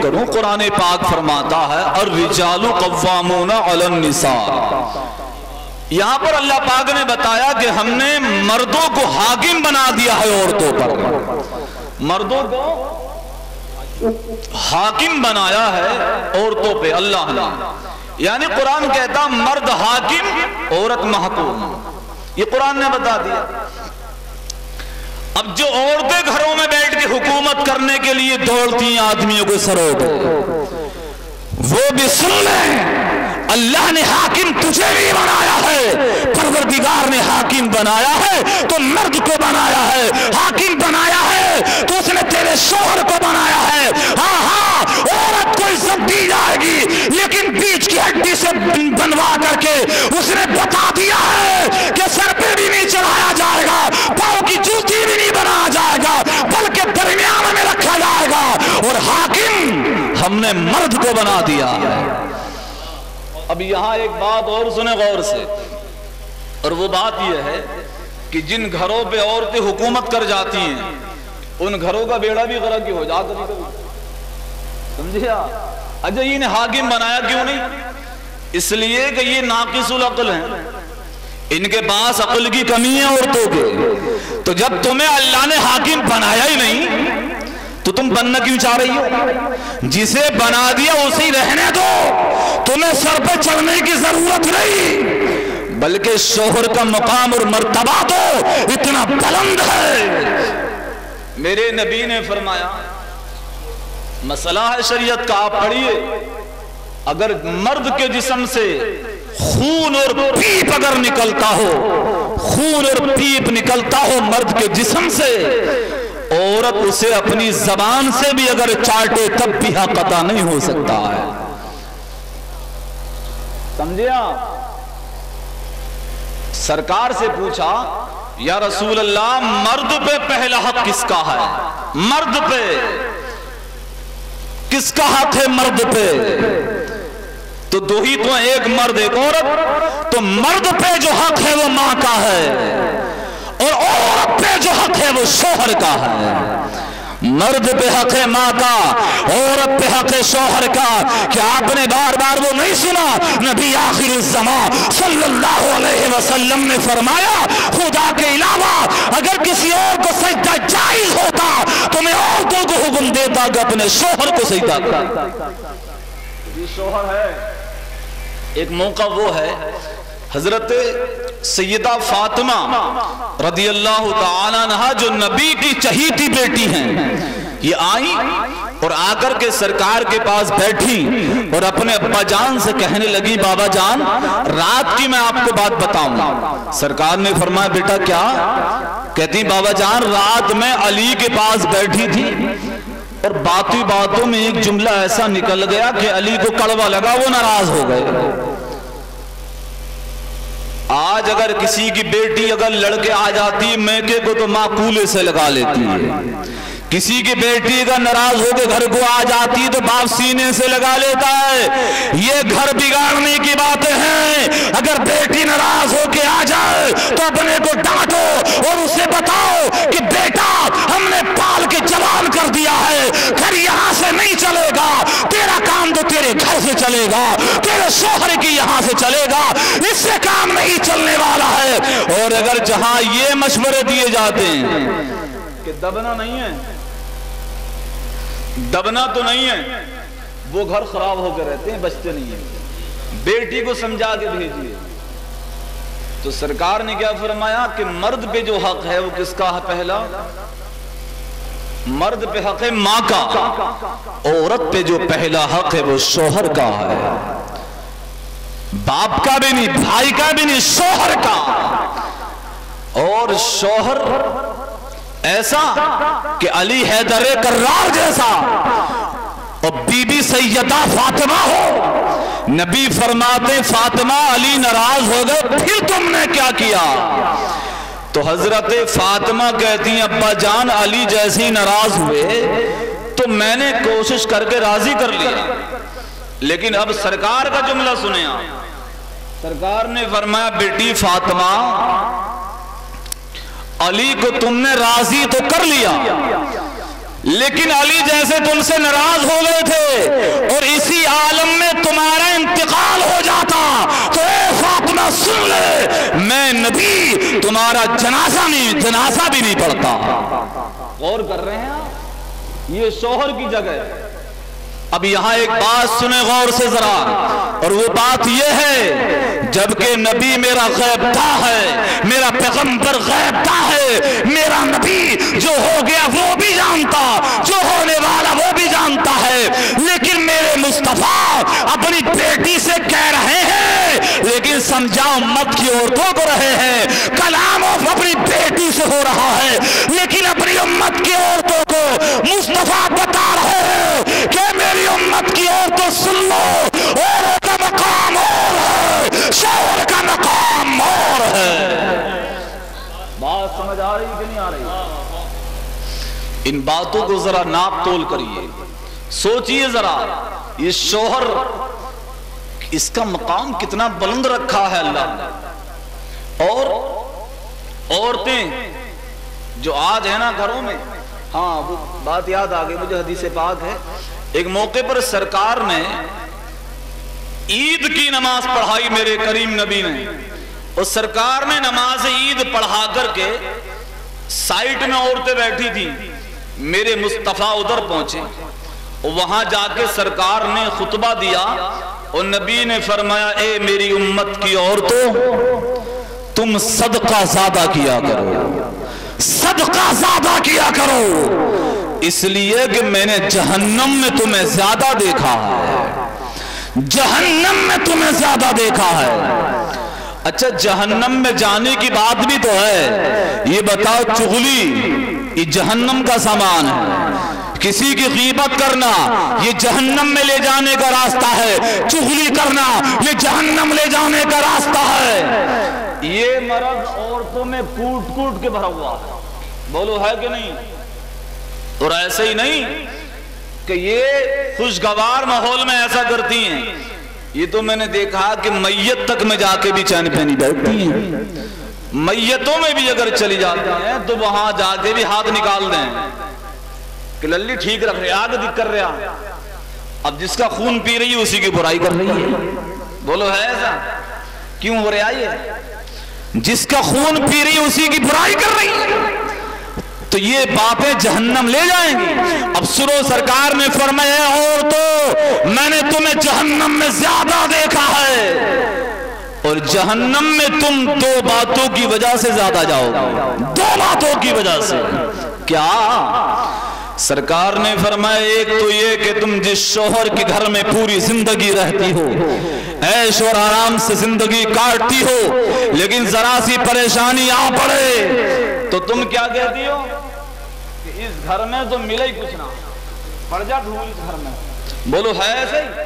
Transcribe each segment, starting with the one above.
کروں، قرآن پاک فرماتا ہے الرجال قوامون علی النساء۔ یہاں پر اللہ پاک نے بتایا کہ ہم نے مردوں کو حاکم بنا دیا ہے عورتوں پر، مردوں کو حاکم بنایا ہے عورتوں پہ اللہ نے، یعنی قرآن کہتا مرد حاکم عورت محکوم، یہ قرآن نے بتا دیا۔ اب جو عورتیں گھروں میں بیٹھ کے حکومت کرنے کے لیے دوڑتی ہیں آدمیوں کے سروں پہ، وہ بھی سن لیں اللہ نے حاکم تجھے بھی بنایا ہے، پروردگار نے حاکم بنایا ہے تو مرد کو بنایا ہے، حاکم بنایا ہے تو اس نے تیرے شوہر کو بنایا ہے۔ ہاں ہاں عورت کو عزت دی جائے گی، لیکن بیچ کی ہڈی سے بنوا کر کے اس نے بتا دیا ہے کہ سر پہ بھی نہیں چڑھایا جائے گا، پاؤں کی جوتی بھی نہیں بنایا جائے گا، بلکہ درمیان میں رکھا جائے گا، اور حاکم ہم نے مرد کو بنا دیا ہے۔ اب یہاں ایک بات اور سنیں غور سے، اور وہ بات یہ ہے کہ جن گھروں پہ عورتیں حکومت کر جاتی ہیں ان گھروں کا بیڑا بھی غرق ہو جاتا ہے، سمجھے آپ؟ اچھا یہ حاکم بنایا کیوں نہیں؟ اس لیے کہ یہ ناقص العقل ہیں، ان کے پاس عقل کی کمی ہے عورتوں کے، تو جب تمہیں اللہ نے حاکم بنایا ہی نہیں تو تم بننا کیوں چاہ رہی ہو؟ جسے بنا دیا اسے رہنے دو، تمہیں سر پہ چڑھنے کی ضرورت نہیں، بلکہ شوہر کا مقام اور مرتبہ تو اتنا بلند ہے۔ میرے نبی نے فرمایا، مسئلہ ہے شریعت کا، آپ پڑھیے، اگر مرد کے جسم سے خون اور پیپ اگر نکلتا ہو، خون اور پیپ نکلتا ہو مرد کے جسم سے، عورت اسے اپنی زبان سے بھی اگر چاٹے تب بھی حق عطا نہیں ہو سکتا ہے، سمجھے آپ؟ سرکار سے پوچھا یا رسول اللہ مرد پہ پہلا حق کس کا ہے؟ مرد پہ کس کا حق ہے؟ مرد پہ تو دو ہی تو ہیں، ایک مرد ایک عورت، تو مرد پہ جو حق ہے وہ ماں کا ہے، اور عورت پہ جو حق ہے وہ شوہر کا ہے۔ مرد پہ حق ہے ماں کا، عورت پہ حق ہے شوہر کا۔ کیا آپ نے بار بار وہ نہیں سنا؟ نبی آخر الزمان صلی اللہ علیہ وسلم نے فرمایا خدا کے علاوہ اگر کسی اور کو سجدہ جائز ہوتا تو میں عورتوں کو حکم دیتا کہ اپنے شوہر کو سجدہ کرتا۔ یہ شوہر ہے، ایک موقع وہ ہے حضرت سیدہ فاطمہ رضی اللہ تعالیٰ عنہا جو نبی کی چہیتی بیٹی ہیں، یہ آئی اور آ کر کے سرکار کے پاس بیٹھی اور اپنے ابا جان سے کہنے لگی بابا جان رات کی میں آپ کو بات بتاؤں۔ سرکار نے فرمایا بیٹا کیا؟ کہتی بابا جان رات میں علی کے پاس بیٹھی تھی اور باتوں میں ایک جملہ ایسا نکل گیا کہ علی کو کڑوا لگا، وہ ناراض ہو گئے۔ آج اگر کسی کی بیٹی اگر لڑکے آ جاتی ہے میکے کو تو ماں کولے سے لگا لیتی ہے، کسی کی بیٹی اگر ناراض ہو کے گھر کو آ جاتی تو باپ سینے سے لگا لیتا ہے۔ یہ گھر بگاڑنے کی باتیں ہیں۔ اگر بیٹی ناراض ہو کے آ جائے تو اپنے کو ڈانٹو اور اسے بتاؤ کہ بیٹا ہم نے پال کے جوان کر دیا ہے، گھر یہاں سے نہیں چلے گا، تیرا کام تو تیرے گھر سے چلے گا، تیرے شوہر کی یہاں سے چلے گا، اس سے کام نہیں چلنے والا ہے۔ اور اگر جہاں یہ مشورے دیے جاتے ہیں کہ دبنا نہیں ہے، دبنا تو نہیں ہے، وہ گھر خراب ہو کے رہتے ہیں، بچتے نہیں ہیں، بیٹی کو سمجھا کے بھیجیے۔ تو سرکار نے کیا فرمایا کہ مرد پہ جو حق ہے وہ کس کا ہے؟ پہلا مرد پہ حق ہے ماں کا، عورت پہ جو پہلا حق ہے وہ شوہر کا ہے، باپ کا بھی نہیں، بھائی کا بھی نہیں، شوہر کا۔ اور شوہر ایسا کہ علی حیدر کرار جیسا اور بی بی سیدہ فاطمہ ہو، نبی فرماتے فاطمہ علی ناراض ہو گئے پھر تم نے کیا کیا؟ تو حضرت فاطمہ کہتی ہیں ابا جان علی جیسے ہی ناراض ہوئے تو میں نے کوشش کر کے راضی کر لیا، لیکن اب سرکار کا جملہ سنیں آپ۔ سرکار نے فرمایا بیٹی فاطمہ علی کو تم نے راضی تو کر لیا، لیکن علی جیسے تم سے ناراض ہو گئے تھے سن لے میں نبی تمہارا جنازہ بھی نہیں پڑھتا۔ غور کر رہے ہیں آپ؟ یہ شوہر کی جگہ ہے۔ اب یہاں ایک بات سنیں غور سے ذرا، اور وہ بات یہ ہے جبکہ نبی میرا غیب داں ہے، میرا پیغمبر غیب داں ہے، میرا نبی جو ہو گیا وہ بھی جانتا، جو ہونے والا وہ بھی جانتا ہے، لیکن میرے مصطفیٰ اپنی بیٹی سے کہہ رہے ہیں، لیکن سمجھاؤ امت کی عورتوں کو رہے ہیں، کلام اپنی بیٹی سے ہو رہا ہے، لیکن اپنی امت کی عورتوں کو مصطفیٰ بتا رہے ہیں کہ میری امت کی عورتوں سن لو، عورت کا مقام اور ہے، شوہر کا مقام اور ہے۔ بات سمجھ آ رہی کہ نہیں آ رہی؟ ان باتوں کو ذرا ناپ تول کریے، سوچئے ذرا، یہ شوہر اس کا مقام کتنا بلند رکھا ہے اللہ نے۔ اور عورتیں جو آج ہے نا گھروں میں، ہاں وہ بات یاد آ گئی مجھے، حدیث پاک ہے، ایک موقع پر سرکار نے عید کی نماز پڑھائی میرے کریم نبی نے، اور سرکار نے نماز عید پڑھا کر کے سائٹ میں عورتیں بیٹھی تھی، میرے مصطفیٰ ادھر پہنچے، وہاں جا کے سرکار نے خطبہ دیا اور نبی نے فرمایا اے میری امت کی عورتوں تم صدقہ زیادہ کیا کرو، صدقہ زیادہ کیا کرو، اس لیے کہ میں نے جہنم میں تمہیں زیادہ دیکھا ہے، جہنم میں تمہیں زیادہ دیکھا ہے۔ اچھا جہنم میں جانے کی بات بھی تو ہے، یہ بتاؤ چغلی یہ جہنم کا سامان ہے، کسی کی غیبت کرنا یہ جہنم میں لے جانے کا راستہ ہے، چغلی کرنا یہ جہنم لے جانے کا راستہ ہے۔ یہ مرض عورتوں میں کوٹ کوٹ کے بھرا ہوا ہے، بولو ہے کہ نہیں؟ اور ایسے ہی نہیں کہ یہ خوشگوار ماحول میں ایسا کرتی ہیں، یہ تو میں نے دیکھا کہ میت تک میں جا کے بھی چین پہ نہیں بیٹھتی ہیں، میتوں میں بھی اگر چلی جاتی ہیں تو وہاں جا کے بھی ہاتھ نکال دیں کہ للی ٹھیک رکھ رہے، آگ دکھ کر رہا، اب جس کا خون پی رہی ہے اسی کی برائی کر رہی ہے، بولو ہے ایسا؟ کیوں ہو رہا ہے؟ جس کا خون پی رہی ہے اسی کی برائی کر رہی ہے، تو یہ باپیں جہنم لے جائیں گی۔ اب سنو سرکار نے فرمایا عورتوں میں نے تمہیں جہنم میں زیادہ دیکھا ہے، اور جہنم میں تم دو باتوں کی وجہ سے زیادہ جاؤ گے، دو باتوں کی وجہ سے۔ کیا؟ سرکار نے فرمایا ایک تو یہ کہ تم جس شوہر کے گھر میں پوری زندگی رہتی ہو، عیش اور آرام سے زندگی کاٹتی ہو، لیکن ذرا سی پریشانی آ پڑے تو تم کیا کہتی ہو کہ اس گھر میں تو ملے ہی کچھ نہ، پڑ جا دھول اس گھر میں، بولو ہے ایسے ہی؟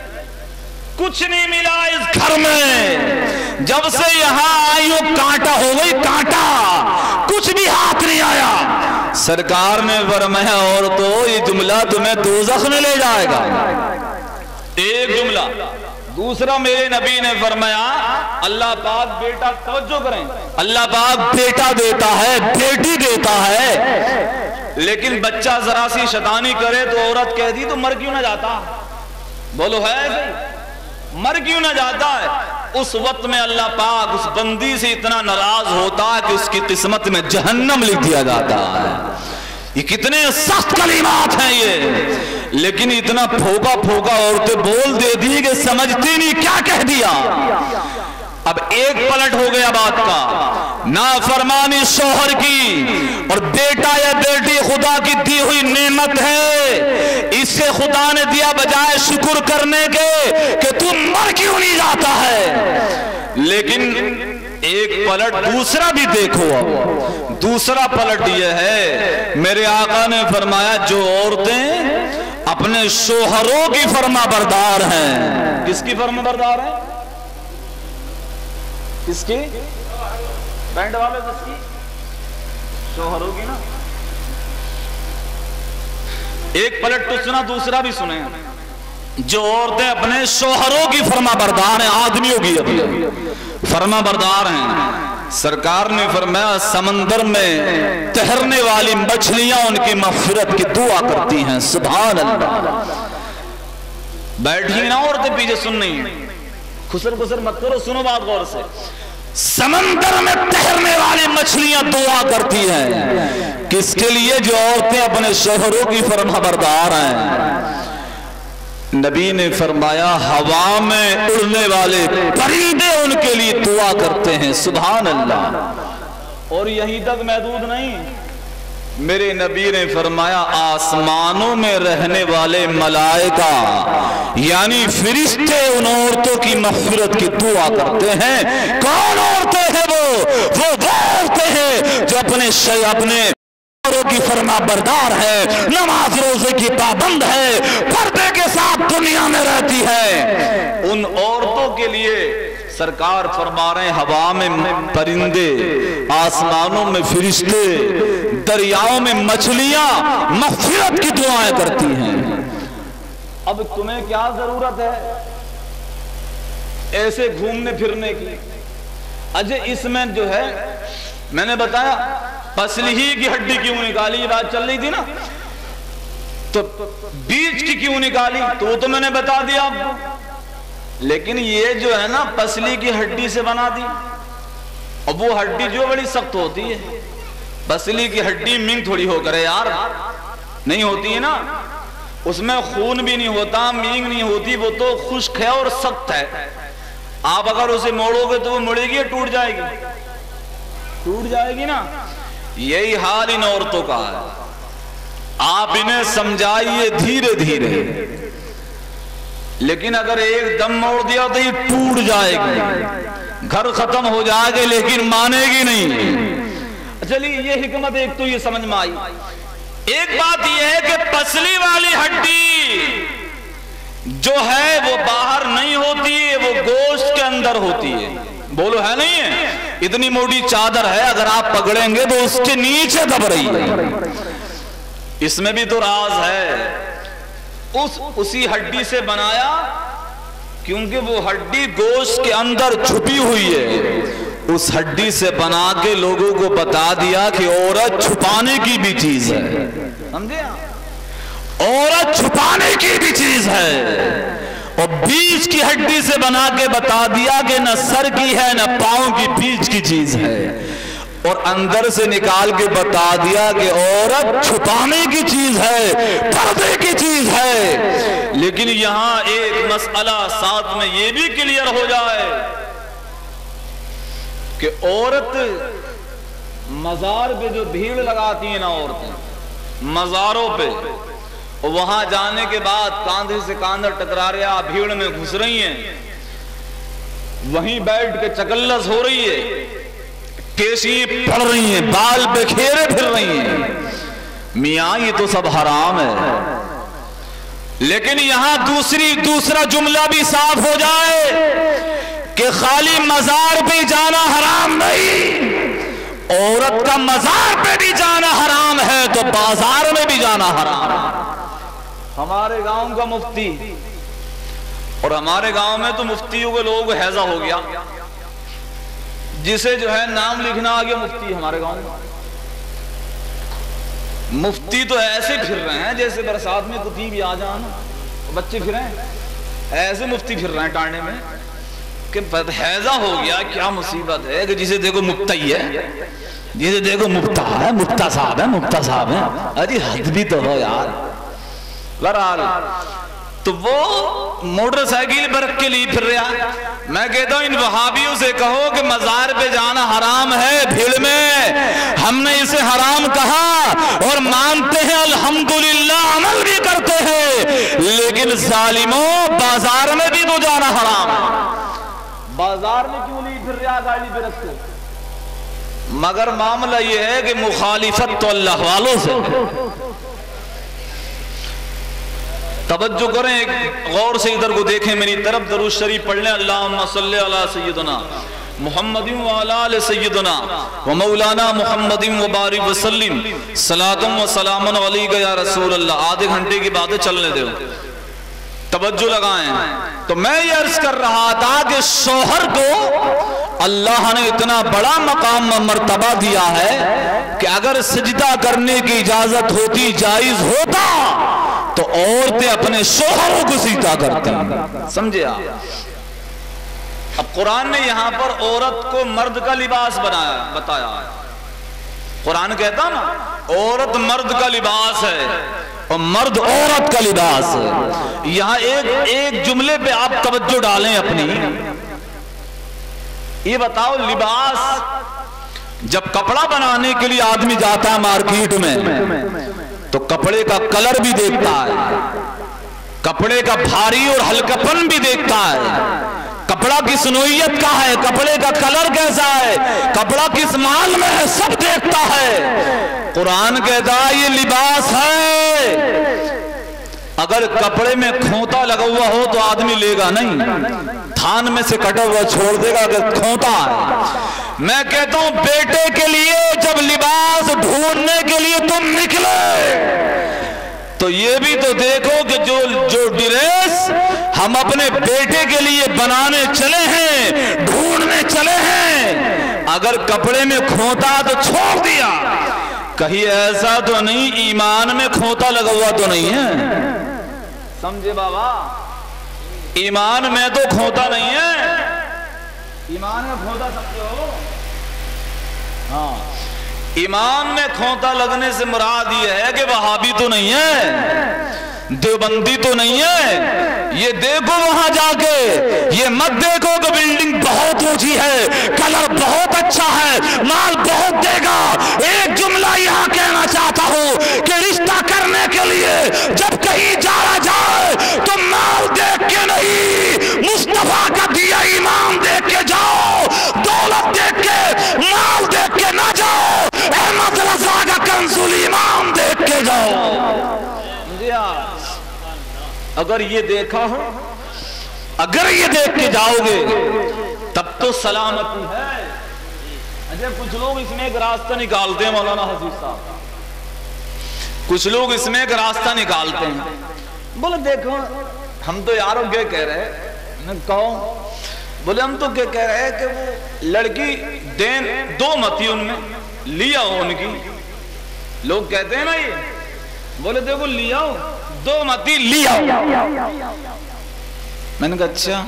کچھ نہیں ملا اس گھر میں، جب سے یہاں آئی ہو کانٹا ہو گئی کانٹا، کچھ بھی ہاتھ نہیں آیا۔ سرکار نے فرمایا عورتوں یہ جملہ تمہیں دوزخ میں لے جائے گا، ایک جملہ۔ دوسرا میرے نبی نے فرمایا اللہ پاک بیٹا، توجہ کریں، اللہ پاک بیٹا دیتا ہے، بیٹی دیتا ہے، لیکن بچہ ذرا سی شیطانی کرے تو عورت کہہ دی تو مر کیوں نہ جاتا، بولو ہے ایسے؟ مر کیوں نہ جاتا ہے؟ اس وقت میں اللہ پاک اس بندی سے اتنا ناراض ہوتا ہے کہ اس کی قسمت میں جہنم لکھ دیا جاتا ہے۔ یہ کتنے سخت کلمات ہیں یہ، لیکن اتنا پھوکا پھوکا عورتیں بول دیتی کہ سمجھتی نہیں کیا کہہ دیا۔ اب ایک پلٹ ہو گیا بات کا، نافرمانی شوہر کی، اور بیٹا یا بیٹی خدا کی دی ہوئی نعمت ہے، اس سے خدا نے دیا بجائے شکر کرنے کے کہ تم مر کیوں نہیں جاتا ہے۔ لیکن ایک پلٹ دوسرا بھی دیکھو، دوسرا پلٹ یہ ہے میرے آقا نے فرمایا جو عورتیں اپنے شوہروں کی فرما بردار ہیں، کس کی فرما بردار ہیں؟ کس کی؟ بینڈ والے کس کی؟ شوہروں کی نا۔ ایک پلٹ تو سنا، دوسرا بھی سنیں، جو عورتیں اپنے شوہروں کی فرما بردار ہیں، آدمیوں کی ابھی فرما بردار ہیں، سرکار نے فرمایا سمندر میں تیرنے والی مچھلیاں ان کی مغفرت کی دعا کرتی ہیں، سبحان اللہ۔ بیٹھی نا عورتیں پیچھے سن نہیں، خسر خسر مت کرو، سنو بات غور سے۔ سمندر میں تیرنے والی مچھلیاں دعا کرتی ہیں، کس کے لیے؟ جو عورتیں اپنے شوہروں کی فرما بردار ہیں۔ نبی نے فرمایا ہوا میں اڑنے والے پرندے ان کے لیے دعا کرتے ہیں، سبحان اللہ۔ اور یہیں تک محدود نہیں، میرے نبی نے فرمایا آسمانوں میں رہنے والے ملائکہ یعنی فرشتے ان عورتوں کی مغفرت کی دعا کرتے ہیں۔ کون عورتیں ہیں وہ عورتیں ہیں جو اپنے کی فرما بردار ہے، نماز روزے کی پابند ہے، پردے کے ساتھ دنیا میں رہتی ہے۔ ان عورتوں کے لیے سرکار فرما رہے ہیں ہوا میں پرندے، آسمانوں میں فرشتے، دریاؤں میں مچھلیاں مغفرت کی دعائیں کرتی ہیں۔ اب تمہیں کیا ضرورت ہے ایسے گھومنے پھرنے کی؟ اجے اس میں جو ہے میں نے بتایا پسلی ہی کی ہڈی کیوں نکالی، یہ بات چل رہی تھی نا، تو بیچ کی کیوں نکالی تو میں نے بتا دیا آپ کو، لیکن یہ جو ہے نا پسلی کی ہڈی سے بنا دی، اب وہ ہڈی جو بڑی سخت ہوتی ہے، پسلی کی ہڈی منگ تھوڑی ہو کرے یار، نہیں ہوتی ہے نا، اس میں خون بھی نہیں ہوتا، منگ نہیں ہوتی، وہ تو خشک ہے اور سخت ہے، آپ اگر اسے موڑو گے تو وہ مڑے گی، ٹوٹ جائے گی، ٹوٹ جائے گی نا۔ یہی حال ان عورتوں کا ہے، آپ انہیں سمجھائیے دھیرے دھیرے، لیکن اگر ایک دم موڑ دیا تو یہ ٹوٹ جائے گی، گھر ختم ہو جائے گی، لیکن مانے گی نہیں۔ چلیے یہ حکمت ایک تو یہ سمجھ میں آئی۔ ایک بات یہ ہے کہ پسلی والی ہڈی جو ہے وہ باہر نہیں ہوتی ہے، وہ گوشت کے اندر ہوتی ہے، بولو ہے نہیں ہے؟ اتنی موٹی چادر ہے، اگر آپ پکڑیں گے تو اس کے نیچے دب رہی ہے، اس میں بھی تو راز ہے، اسی ہڈی سے بنایا کیونکہ وہ ہڈی گوشت کے اندر چھپی ہوئی ہے، اس ہڈی سے بنا کے لوگوں کو بتا دیا کہ عورت چھپانے کی بھی چیز ہے، سمجھے؟ عورت چھپانے کی بھی چیز ہے، اور بیچ کی ہڈی سے بنا کے بتا دیا کہ نہ سر کی ہے نہ پاؤں کی، بیچ کی چیز ہے، اور اندر سے نکال کے بتا دیا کہ عورت چھپانے کی چیز ہے، پردے کی چیز ہے۔ لیکن یہاں ایک مسئلہ ساتھ میں یہ بھی کلیئر ہو جائے کہ عورت مزار پہ جو بھیڑ لگاتی ہیں نا عورتیں، مزاروں پہ، وہاں جانے کے بعد کاندھے سے کاندھا ٹکرا رہا، بھیڑ میں گھس رہی ہیں، وہیں بیٹھ کے چکلس ہو رہی ہے، کیسی پڑ رہی ہیں، بال بکھیرے پھر رہی ہیں، میاں یہ تو سب حرام ہے، لیکن یہاں دوسرا جملہ بھی صاف ہو جائے کہ خالی مزار پہ جانا حرام نہیں، عورت کا مزار پہ بھی جانا حرام ہے تو بازار میں بھی جانا حرام ہے۔ ہمارے گاؤں کا مفتی، اور ہمارے گاؤں میں تو مفتیوں کے لوگ حیضہ ہو گیا، جسے جو ہے نام لکھنا آ گیا مفتی، ہمارے گاؤں میں مفتی تو ایسے پھر رہے ہیں جیسے برسات میں کتیب آ جان بچے پھر رہے ہیں، ایسے مفتی پھر رہے ہیں ٹانڈے میں کہ حیضہ ہو گیا، کیا مصیبت ہے کہ جسے دیکھو مفتا ہی ہے، جسے دیکھو مفتا ہے، مفتا صاحب ہے، مفتا صاحب ہے، ارے حد بھی تو ہو یار۔ بہرحال تو وہ موٹر سائیکل پر رکھ کے لیے پھر رہا، میں کہتا ہوں ان وہابیوں سے کہو کہ مزار پہ جانا حرام ہے، بھیڑ میں ہم نے اسے حرام کہا اور مانتے ہیں، الحمدللہ عمل بھی کرتے ہیں، لیکن ظالموں بازار میں بھی تو جانا حرام ہے، بازار میں کیوں نہیں پھر رہا گاڑی پہ رکھ کے؟ مگر معاملہ یہ ہے کہ مخالفت تو اللہ والوں سے، توجہ کریں، ایک غور سے ادھر کو دیکھیں میری طرف، درود شریف پڑھ لیں، اللہم صلی علی سیدنا محمد وعلی آل سیدنا و مولانا محمد و بارک وسلم، صلاۃ و سلام علیک یا رسول اللہ۔ آدھے گھنٹے کی باتیں چلنے دو، توجہ لگائیں۔ تو میں یہ عرض کر رہا تھا کہ شوہر کو اللہ نے اتنا بڑا مقام مرتبہ دیا ہے کہ اگر سجدہ کرنے کی اجازت ہوتی، جائز ہوتا تو عورتیں اپنے شوہروں کو سجدہ کرتی ہیں، سمجھے آپ؟ اب قرآن نے یہاں پر عورت کو مرد کا لباس بتایا ہے. قرآن کہتا نا عورت مرد کا لباس ہے اور مرد عورت کا لباس ہے. یہاں ایک جملے پہ آپ توجہ ڈالیں اپنی. یہ بتاؤ لباس جب کپڑا بنانے کے لیے آدمی جاتا ہے مارکیٹ میں تو کپڑے کا کلر بھی دیکھتا ہے, کپڑے کا بھاری اور ہلکا پن بھی دیکھتا ہے, کپڑا کس نوعیت کا ہے, کپڑے کا کلر کیسا ہے, کپڑا کس مال میں ہے, سب دیکھتا ہے. قرآن کہتا ہے یہ لباس ہے. اگر کپڑے میں کھوتا لگا ہوا ہو تو آدمی لے گا نہیں, تھان میں سے کٹا ہوا چھوڑ دے گا اگر کھوتا ہے. میں کہتا ہوں بیٹے کے لیے جب لباس ڈھونڈنے کے لیے تم نکلے تو یہ بھی تو دیکھو کہ جو ڈریس ہم اپنے بیٹے کے لیے بنانے چلے ہیں, ڈھونڈنے چلے ہیں, اگر کپڑے میں کھوتا تو چھوڑ دیا. کہیں ایسا تو نہیں ایمان میں کھوتا لگا ہوا تو نہیں ہے؟ سمجھے بابا, ایمان میں تو کھوتا نہیں ہے. ایمان میں کھوتا سمجھے ہو؟ ہاں, ایمان میں کھوتا لگنے سے مراد یہ ہے کہ وہابی تو نہیں ہے, دیوبندی تو نہیں ہے. یہ دیکھو وہاں جا کے, یہ مت دیکھو کہ بلڈنگ بہت اونچی ہے, کلر بہت اچھا ہے, مال بہت دے گا. ایک جملہ یہاں کہنا چاہتا ہوں کہ رشتہ کرنے کے لیے جب کہیں جانا جائے تو مال دیکھ کے نہیں, مصطفیٰ کا دیا ایمان دیکھ کے جاؤ. دولت دیکھ کے, مال دیکھ کے نہ جاؤ, احمد رضا کا کنزُل ایمان دیکھ کے جاؤ. اگر یہ دیکھا ہو, اگر یہ دیکھ کے جاؤ گے تب تو سلامتی ہے. اچھا کچھ لوگ اس میں ایک راستہ نکالتے ہیں مولانا حفیظ صاحب, کچھ لوگ اس میں ایک راستہ نکالتے ہیں. بولے دیکھو ہم تو یاروں کیا کہہ رہے ہیں, کہو بولے ہم تو کیا کہہ رہے ہیں کہ وہ لڑکی دین دو متی ان میں لیا ہو ان کی. لوگ کہتے ہیں نا یہ, بولے دیکھو لیا ہو دو متی لیا ہو. میں نے کہا اچھا,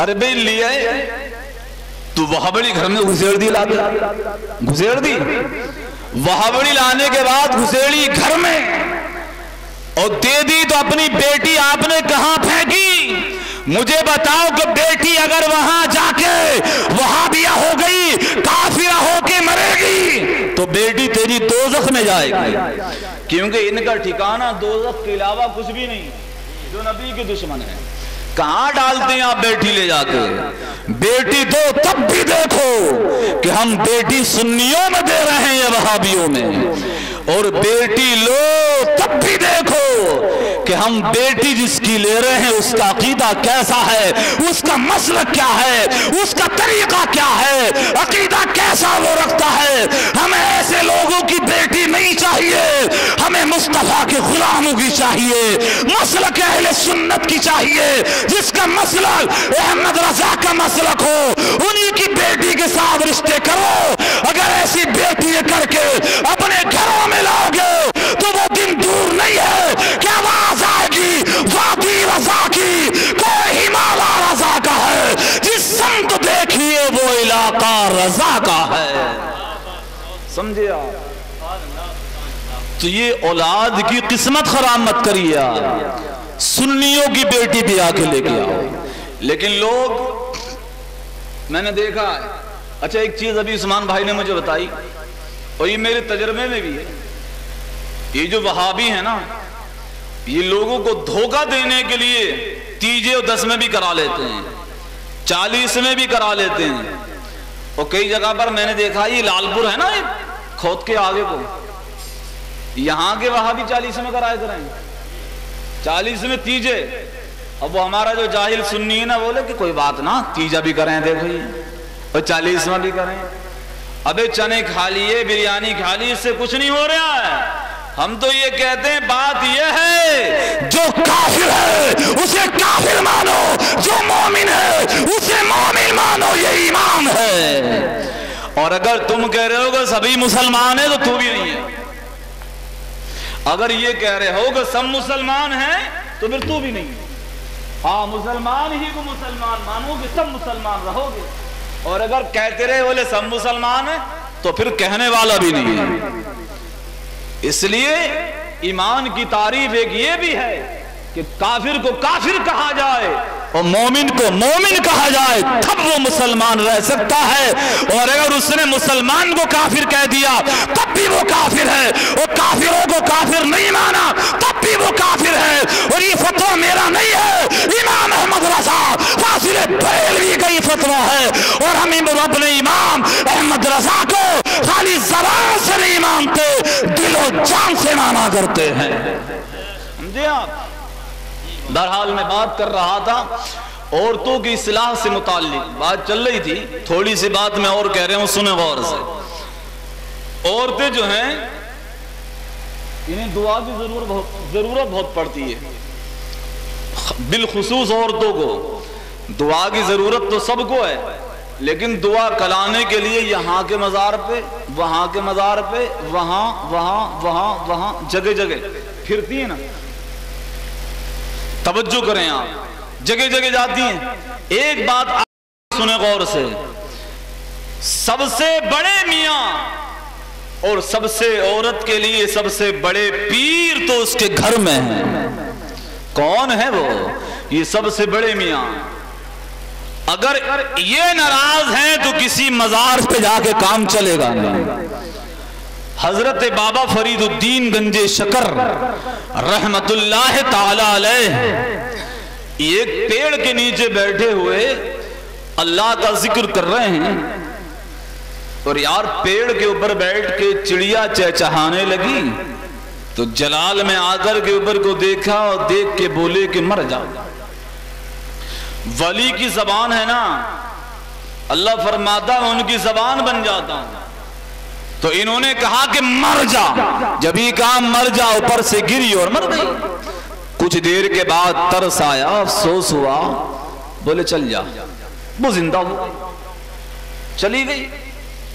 ارے بھئی لیا ہے تو وہاں بڑی گھر میں گھسیڑ دی, لا گھسیڑ دی, وہاں بڑی لانے کے بعد گھسیڑی گھر میں اور دے دی تو اپنی بیٹی آپ نے کہاں پھینکی؟ مجھے بتاؤ کہ بیٹی اگر وہاں جا کے وہابیہ ہو گئی, کافرہ ہو کے مرے گی تو بیٹی تیری دوزخ میں جائے گی, کیونکہ ان کا ٹھکانہ دوزخ کے علاوہ کچھ بھی نہیں. جو نبی کے دشمن ہیں کہاں ڈالتے ہیں آپ بیٹی لے جا کے؟ بیٹی دو تب بھی دیکھو کہ ہم بیٹی سنیوں میں دے رہے ہیں یا وہابیوں میں, اور بیٹی لو تب بھی دیکھو کہ ہم بیٹی جس کی لے رہے ہیں اس کا عقیدہ کیسا ہے, اس کا مسلک کیا ہے, اس کا طریقہ کیا ہے, عقیدہ کیسا وہ رکھتا ہے. ہمیں ایسے لوگوں کی بیٹی نہیں چاہیے, ہمیں مصطفیٰ کے غلاموں کی چاہیے, مسلک اہل سنت کی چاہیے, جس کا مسلک احمد رضا کا مسلک ہو, انہی کی بیٹی کے ساتھ رشتے کرو. اگر ایسی بیٹی کر کے اپنے گھروں میں لاؤ گے تو وہ دن دور نہیں ہے کہ آواز آئے گی وادی رضا کی, کوئی ہمالا رضا کا ہے, جس سمت دیکھیے وہ علاقہ رضا کا ہے. سمجھے آپ؟ تو یہ اولاد کی قسمت خراب مت کریے, سنیوں کی بیٹی بھی آ کے لے کے آؤ. لیکن لوگ, میں نے دیکھا ہے, اچھا ایک چیز ابھی عثمان بھائی نے مجھے بتائی اور یہ میرے تجربے میں بھی ہے, یہ جو وہابی ہیں نا یہ لوگوں کو دھوکہ دینے کے لیے تیجے اور 10 میں بھی کرا لیتے ہیں, 40 میں بھی کرا لیتے ہیں. اور کئی جگہ پر میں نے دیکھا, یہ لال پور ہے نا کھوت کے آگے کو, یہاں کے وہابی 40 میں کرائے کریں, 40 میں تیجے. اب وہ ہمارا جو جاہل سنی ہے نا بولے کہ کوئی بات نہ, تیجا بھی کریں دیکھو یہ, اور 40 میں بھی کریں. ابے چنے کھا لیے, بریانی کھا لی, اس سے کچھ نہیں ہو رہا ہے. ہم تو یہ کہتے ہیں بات یہ ہے جو کافر ہے اسے کافر مانو, جو مومن ہے اسے مومن مانو, یہ ایمان ہے. اور اگر تم کہہ رہے ہو کہ سبھی مسلمان ہیں تو تو بھی نہیں ہے. اگر یہ کہہ رہے ہو کہ سب مسلمان ہیں تو پھر تو بھی نہیں ہے. ہاں مسلمان ہی کو مسلمان مانو گے سب مسلمان رہو گے، اور اگر کہتے رہے بولے سب مسلمان ہیں تو پھر کہنے والا بھی نہیں ہے۔ اس لیے ایمان کی تعریف ایک یہ بھی ہے کہ کافر کو کافر کہا جائے اور مومن کو مومن کہا جائے، تب وہ مسلمان رہ سکتا ہے، اور اگر اس نے مسلمان کو کافر کہہ دیا تب بھی وہ کافر ہے، اور کافروں کو کافر نہیں مانا تب بھی وہ کافر ہے۔ اور یہ فتویٰ میرا نہیں ہے، امام احمد رضا فاضل بریلوی کا یہ فتویٰ ہے، اور ہم اپنے امام احمد رضا کو خالی زبان سے نہیں مانتے، دل و جان سے مانا کرتے ہیں۔ سمجھے آپ؟ بہرحال میں بات کر رہا تھا عورتوں کی اصلاح سے متعلق بات چل رہی تھی، تھوڑی سی بات میں اور کہہ رہا ہوں، سنیں غور سے۔ عورتیں جو ہیں انہیں دعا کی ضرورت بہت پڑتی ہے، بالخصوص عورتوں کو دعا کی ضرورت تو سب کو ہے، لیکن دعا کلانے کے لیے یہاں کے مزار پہ وہاں کے مزار پہ وہاں وہاں وہاں وہاں جگہ جگہ پھرتی ہیں نا، توجہ کریں آپ، جگہ جگہ جاتی ہیں۔ ایک بات آپ سنیں غور سے، سب سے بڑے میاں اور سب سے عورت کے لیے سب سے بڑے پیر تو اس کے گھر میں ہیں۔ کون ہے وہ؟ یہ سب سے بڑے میاں۔ اگر یہ ناراض ہیں تو کسی مزار پہ جا کے کام چلے گا نہیں۔ حضرت بابا فرید الدین گنج شکر رحمت اللہ تعالی علیہ ایک پیڑ کے نیچے بیٹھے ہوئے اللہ کا ذکر کر رہے ہیں، اور یار پیڑ کے اوپر بیٹھ کے چڑیا چہچہانے لگی تو جلال میں آ کر کے اوپر کو دیکھا اور دیکھ کے بولے کہ مر جا۔ ولی کی زبان ہے نا، اللہ فرماتا میں ان کی زبان بن جاتا ہوں، تو انہوں نے کہا کہ مر جا۔ جب یہ کہا مر جا، اوپر سے گری اور مر گئی۔ کچھ دیر کے بعد ترس آیا، افسوس ہوا، بولے چل جا، وہ زندہ ہو گئی، چلی گئی۔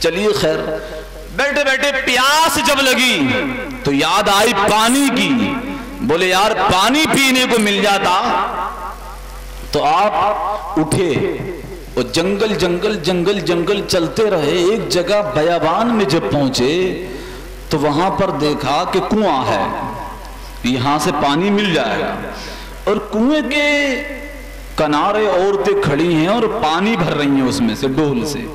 چلیے خیر، بیٹھے بیٹھے پیاس جب لگی تو یاد آئی پانی کی، بولے یار پانی پینے کو مل جاتا تو آپ اٹھے اور جنگل جنگل جنگل جنگل چلتے رہے۔ ایک جگہ بیابان میں جب پہنچے تو وہاں پر دیکھا کہ کنواں ہے، یہاں سے پانی مل جائے گا، اور کنویں کے کنارے عورتیں کھڑی ہیں اور پانی بھر رہی ہیں اس میں سے ڈول سے۔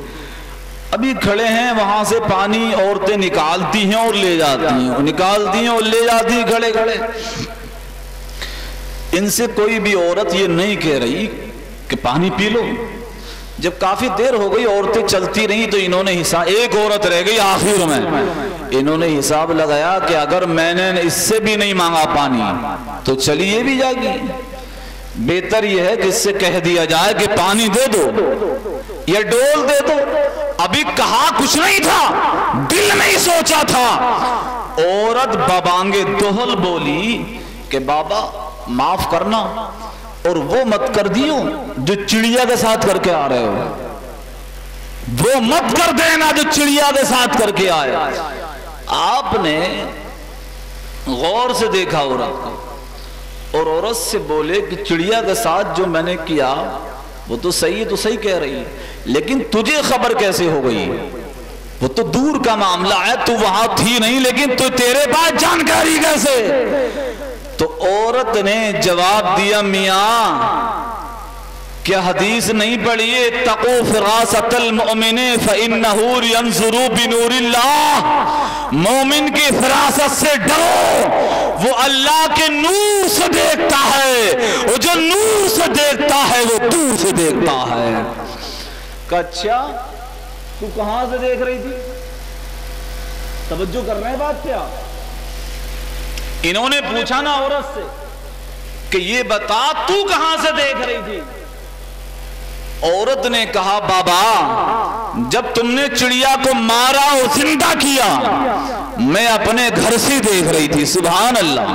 ابھی کھڑے ہیں، وہاں سے پانی عورتیں نکالتی ہیں اور لے جاتی ہیں، نکالتی ہیں اور لے جاتی ہیں کھڑے کھڑے۔ ان سے کوئی بھی عورت یہ نہیں کہہ رہی کہ پانی پی لو۔ جب کافی دیر ہو گئی عورتیں چلتی رہیں تو انہوں نے حساب، ایک عورت رہ گئی آخر میں، انہوں نے حساب لگایا کہ اگر میں نے اس سے بھی نہیں مانگا پانی تو چلی یہ بھی جائے گی، بہتر یہ ہے کہ اس سے کہہ دیا جائے کہ پانی دے دو یا ڈول دے دو۔ ابھی کہا کچھ نہیں تھا، دل میں ہی سوچا تھا۔ عورت بابانگے دوہل بولی کہ بابا معاف کرنا، اور وہ مت کر دیو جو چڑیا کے ساتھ کر کے آ رہے ہو، وہ مت کر دینا جو چڑیا کے ساتھ کر کے آئے۔ آپ نے غور سے دیکھا عورت کو اور عورت سے بولے کہ چڑیا کے ساتھ جو میں نے کیا وہ تو صحیح ہے، تو صحیح کہہ رہی ہے، لیکن تجھے خبر کیسے ہو گئی؟ وہ تو دور کا معاملہ ہے، تو وہاں تھی نہیں، لیکن تو تیرے پاس جانکاری کیسے؟ تو عورت نے جواب دیا میاں کیا حدیث نہیں پڑھی ہے اتقوا فراست المؤمن فإنه ينظر بنور اللہ، مومن کی فراست سے ڈرو، وہ اللہ کے نور سے دیکھتا ہے، وہ جو نور سے دیکھتا ہے وہ دور سے دیکھتا ہے۔ کہ اچھا تو کہاں سے دیکھ رہی تھی؟ توجہ کرنا ہے بات کیا؟ انہوں نے پوچھا نا عورت سے کہ یہ بتا تو کہاں سے دیکھ رہی تھی؟ عورت نے کہا بابا جب تم نے چڑیا کو مارا اور زندہ کیا میں اپنے گھر سے دیکھ رہی تھی۔ سبحان اللہ،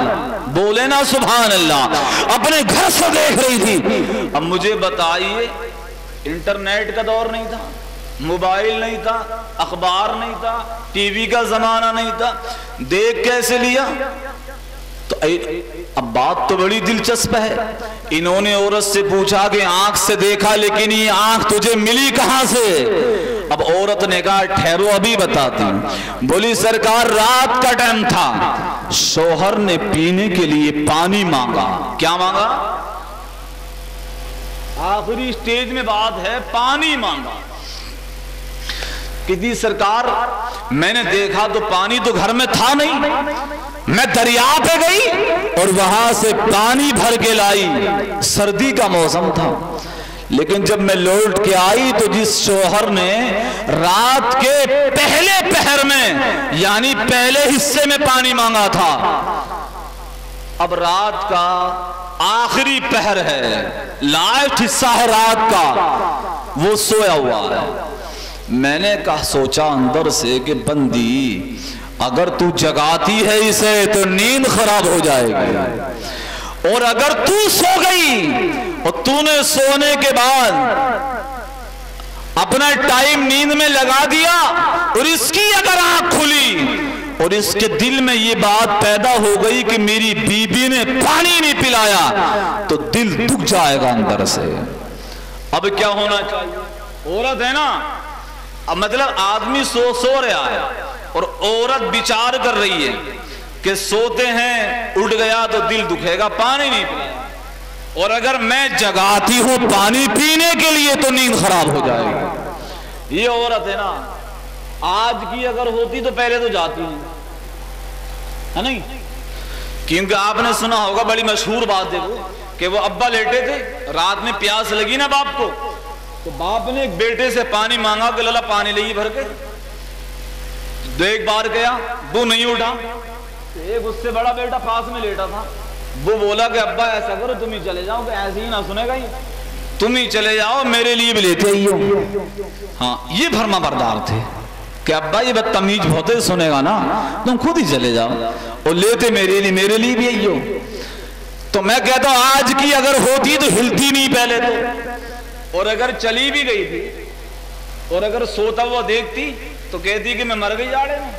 بولے نا سبحان اللہ، اپنے گھر سے دیکھ رہی تھی۔ اب مجھے بتائیے، انٹرنیٹ کا دور نہیں تھا، موبائل نہیں تھا، اخبار نہیں تھا، ٹی وی کا زمانہ نہیں تھا، دیکھ کیسے لیا؟ تو اب بات تو بڑی دلچسپ ہے. انہوں نے عورت سے پوچھا کہ آنکھ سے دیکھا لیکن یہ آنکھ تجھے ملی کہاں سے؟ اب عورت نے کہا ٹھہرو ابھی بتاتی ہوں. بولی سرکار رات کا ٹائم تھا, شوہر نے پینے کے لیے پانی مانگا. کیا مانگا؟ آخری سٹیج میں بات ہے, پانی مانگا. کہ جی سرکار میں نے دیکھا تو پانی تو گھر میں تھا نہیں, میں دریا پہ گئی اور وہاں سے پانی بھر کے لائی. سردی کا موسم تھا, لیکن جب میں لوٹ کے آئی تو جس شوہر نے رات کے پہلے پہر میں یعنی پہلے حصے میں پانی مانگا تھا, اب رات کا آخری پہر ہے, لاسٹ حصہ ہے رات کا, وہ سویا ہوا ہے. میں نے کہا سوچا اندر سے کہ بندی اگر تو جگاتی ہے اسے تو نیند خراب ہو جائے گی, اور اگر تو سو گئی اور تو نے سونے کے بعد اپنا ٹائم نیند میں لگا دیا اور اس کی اگر آنکھ کھلی اور اس کے دل میں یہ بات پیدا ہو گئی کہ میری بیوی نے پانی نہیں پلایا, تو دل دکھ جائے گا اندر سے. اب کیا ہونا چاہیے؟ عورت ہے نا, اب مطلب آدمی سو رہا ہے اور عورت بچار کر رہی ہے کہ سوتے ہیں اٹھ گیا تو دل دکھے گا, پانی نہیں پلایا, اور اگر میں جگاتی ہوں پانی پینے کے لیے تو نیند خراب ہو جائے گی. یہ عورت ہے نا, آج کی اگر ہوتی تو پہلے تو جاتی ہے نہیں, کیونکہ آپ نے سنا ہوگا بڑی مشہور بات ہے وہ کہ وہ ابا لیٹے تھے, رات میں پیاس لگی نا باپ کو, تو باپ نے ایک بیٹے سے پانی مانگا کہ لالا پانی لئیے بھر کے. دو ایک بار گیا, وہ نہیں اٹھا. ایک اس سے بڑا بیٹا پاس میں لیٹا تھا, وہ بولا کہ ابا ایسا کرو تم ہی چلے جاؤ, کہ ایسے ہی نہ سنے گا, تم ہی چلے جاؤ میرے لیے بھی لیتے ہی ہو. ہاں یہ فرما بردار تھے کہ ابا یہ بدتمیز بہت سنے گا نا, تم خود ہی چلے جاؤ اور لیتے میرے لیے بھی ہی ہو. تو میں کہتا ہوں آج کی اگر ہوتی تو ہلتی نہیں پہلے تو, اور اگر چلی بھی گئی تھی اور اگر سوتا ہوا دیکھتی تو کہتی کہ میں مر گئی جاڑے میں,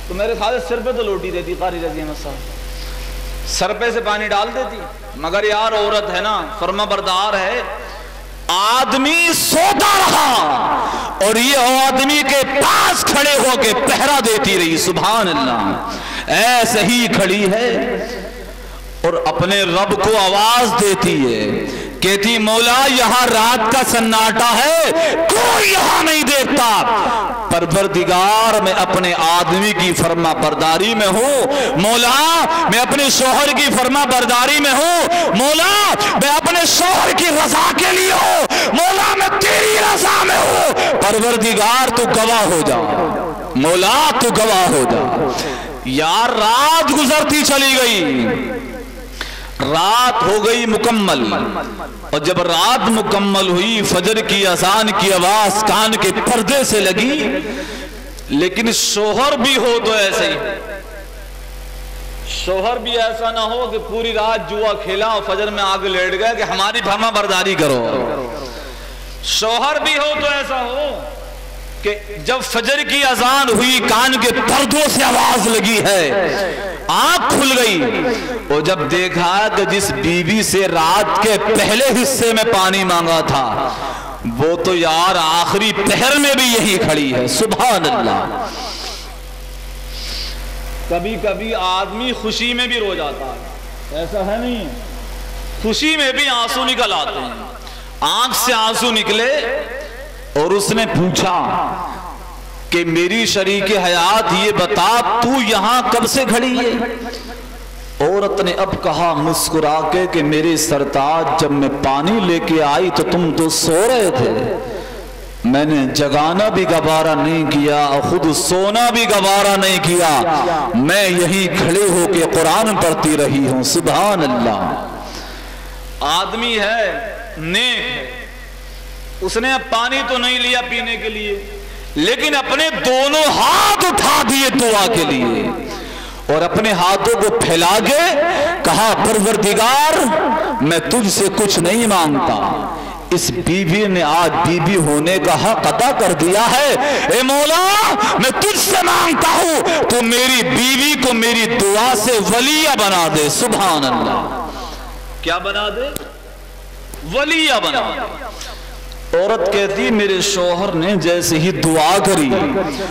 تو میرے خیال سر پہ تو لوٹی دیتی, قاری رضی احمد صاحب سر پہ سے پانی ڈال دیتی. مگر یار عورت ہے نا, فرما بردار ہے. آدمی سوتا رہا اور یہ آدمی کے پاس کھڑے ہو کے پہرا دیتی رہی. سبحان اللہ, ایسے ہی کھڑی ہے اور اپنے رب کو آواز دیتی ہے, کہتی مولا یہاں رات کا سناٹا ہے, کوئی یہاں نہیں دیکھتا, پروردگار میں اپنے آدمی کی فرما برداری میں ہوں, مولا میں اپنے شوہر کی فرما برداری میں ہوں, مولا میں اپنے شوہر کی رضا کے لیے ہوں, مولا میں تیری رضا میں ہوں, پروردگار تو گواہ ہو جا, مولا تو گواہ ہو جا. یار رات گزرتی چلی گئی, رات ہو گئی مکمل, اور جب رات مکمل ہوئی فجر کی اذان کی آواز کان کے پردے سے لگی, لیکن شوہر بھی ہو تو ایسے ہی, شوہر بھی ایسا نہ ہو کہ پوری رات جوا کھیلا اور فجر میں آگے لیٹ گیا کہ ہماری فرما برداری کرو. شوہر بھی ہو تو ایسا ہو کہ جب فجر کی اذان ہوئی کان کے پردوں سے آواز لگی ہے, آنکھ کھل گئی اور جب دیکھا کہ جس بیوی سے رات کے پہلے حصے میں پانی مانگا تھا وہ تو یار آخری پہر میں بھی یہی کھڑی ہے. سبحان اللہ. کبھی کبھی آدمی خوشی میں بھی رو جاتا ہے, ایسا ہے نہیں, خوشی میں بھی آنسو نکل آتے ہیں. آنکھ سے آنسو نکلے اور اس نے پوچھا کہ میری شریک حیات یہ بتا تو یہاں کب سے کھڑی ہے؟ عورت نے اب کہا مسکرا کے کہ میرے سرتاج جب میں پانی لے کے آئی تو تم تو سو رہے تھے, میں نے جگانا بھی گوارا نہیں کیا اور خود سونا بھی گوارا نہیں کیا, میں یہیں کھڑے ہو کے قرآن پڑھتی رہی ہوں. سبحان اللہ. آدمی ہے نیک, اس نے اب پانی تو نہیں لیا پینے کے لیے, لیکن اپنے دونوں ہاتھ اٹھا دیے دعا کے لیے اور اپنے ہاتھوں کو پھیلا کے کہا پروردگار میں تجھ سے کچھ نہیں مانگتا, اس بیوی نے آج بیوی ہونے کا حق ادا کر دیا ہے۔ اے مولا میں تجھ سے مانگتا ہوں تو میری بیوی کو میری دعا سے ولیہ بنا دے۔ سبحان اللہ، کیا بنا دے؟ ولیہ بنا دے۔ عورت کہتی میرے شوہر نے جیسے ہی دعا کری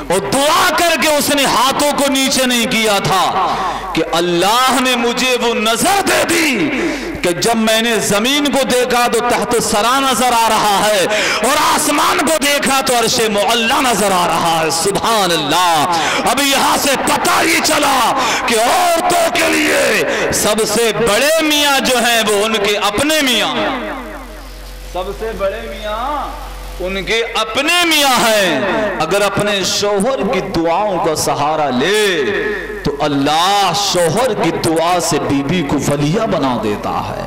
اور دعا کر کے اس نے ہاتھوں کو نیچے نہیں کیا تھا کہ اللہ نے مجھے وہ نظر دے دی کہ جب میں نے زمین کو دیکھا تو تحت سرا نظر آ رہا ہے اور آسمان کو دیکھا تو عرش معلی نظر آ رہا ہے۔ سبحان اللہ۔ اب یہاں سے پتہ ہی چلا کہ عورتوں کے لیے سب سے بڑے میاں جو ہیں وہ ان کے اپنے میاں، سب سے بڑے میاں ان کے اپنے میاں ہیں۔ اگر اپنے شوہر کی دعاؤں کا سہارا لے تو اللہ شوہر کی دعا سے بیوی کو ولیہ بنا دیتا ہے۔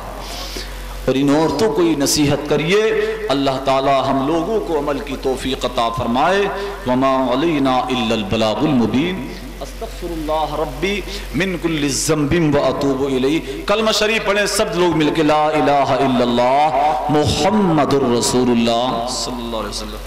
اور ان عورتوں کو یہ نصیحت کریے، اللہ تعالی ہم لوگوں کو عمل کی توفیق عطا فرمائے۔ وما علینا الا البلاغ المبین۔ استغفر اللہ ربی من کل ذنب واتوب الیہ۔ کلمہ شریف پڑھیں سب لوگ مل کے، لا الہ الا اللہ محمد الرسول اللہ صلی اللہ علیہ وسلم۔